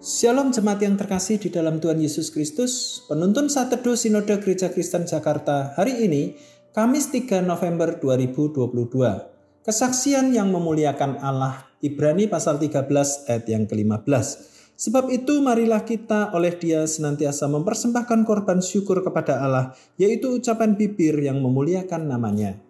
Shalom jemaat yang terkasih di dalam Tuhan Yesus Kristus. Penuntun Saat Teduh Sinode Gereja Kristen Jakarta hari ini, Kamis 3 November 2022. Kesaksian yang memuliakan Allah, Ibrani pasal 13 ayat yang ke-15. Sebab itu marilah kita oleh Dia senantiasa mempersembahkan korban syukur kepada Allah, yaitu ucapan bibir yang memuliakan namanya.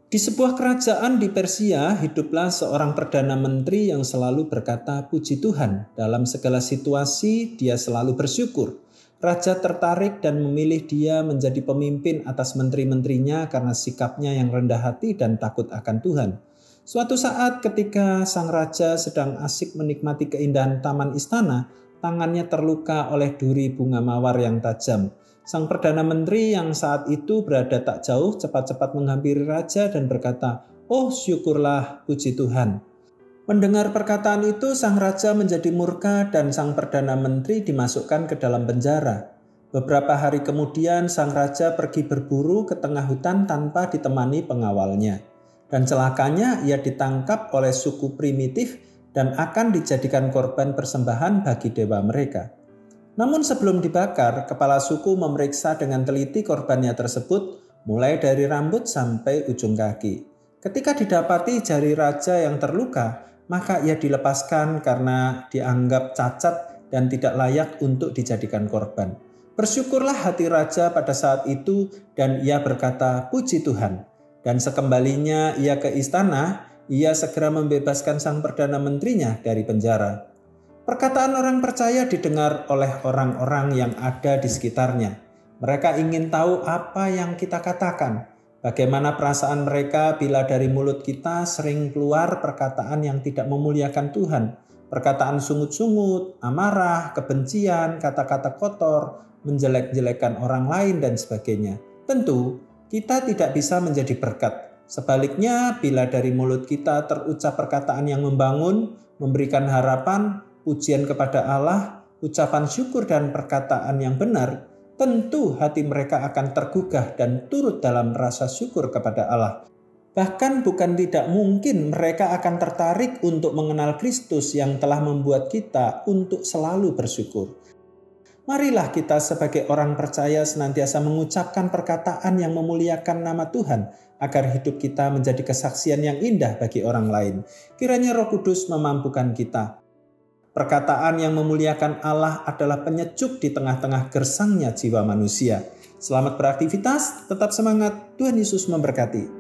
Di sebuah kerajaan di Persia, hiduplah seorang perdana menteri yang selalu berkata puji Tuhan. Dalam segala situasi, dia selalu bersyukur. Raja tertarik dan memilih dia menjadi pemimpin atas menteri-menterinya karena sikapnya yang rendah hati dan takut akan Tuhan. Suatu saat ketika sang raja sedang asik menikmati keindahan taman istana, tangannya terluka oleh duri bunga mawar yang tajam. Sang Perdana Menteri yang saat itu berada tak jauh cepat-cepat menghampiri raja dan berkata, "Oh syukurlah, puji Tuhan." Mendengar perkataan itu, sang raja menjadi murka dan sang Perdana Menteri dimasukkan ke dalam penjara. Beberapa hari kemudian sang raja pergi berburu ke tengah hutan tanpa ditemani pengawalnya. Dan celakanya ia ditangkap oleh suku primitif dan akan dijadikan korban persembahan bagi dewa mereka. Namun sebelum dibakar, kepala suku memeriksa dengan teliti korbannya tersebut, mulai dari rambut sampai ujung kaki. Ketika didapati jari raja yang terluka, maka ia dilepaskan karena dianggap cacat dan tidak layak untuk dijadikan korban. Bersyukurlah hati raja pada saat itu dan ia berkata, "Puji Tuhan." Dan sekembalinya ia ke istana, ia segera membebaskan sang Perdana Menterinya dari penjara. Perkataan orang percaya didengar oleh orang-orang yang ada di sekitarnya. Mereka ingin tahu apa yang kita katakan. Bagaimana perasaan mereka bila dari mulut kita sering keluar perkataan yang tidak memuliakan Tuhan. Perkataan sungut-sungut, amarah, kebencian, kata-kata kotor, menjelek-jelekan orang lain dan sebagainya. Tentu kita tidak bisa menjadi berkat. Sebaliknya, bila dari mulut kita terucap perkataan yang membangun, memberikan harapan, pujian kepada Allah, ucapan syukur dan perkataan yang benar, tentu hati mereka akan tergugah dan turut dalam rasa syukur kepada Allah. Bahkan bukan tidak mungkin mereka akan tertarik untuk mengenal Kristus yang telah membuat kita untuk selalu bersyukur. Marilah kita sebagai orang percaya senantiasa mengucapkan perkataan yang memuliakan nama Tuhan, agar hidup kita menjadi kesaksian yang indah bagi orang lain. Kiranya Roh Kudus memampukan kita. Perkataan yang memuliakan Allah adalah penyejuk di tengah-tengah gersangnya jiwa manusia. Selamat beraktivitas, tetap semangat, Tuhan Yesus memberkati.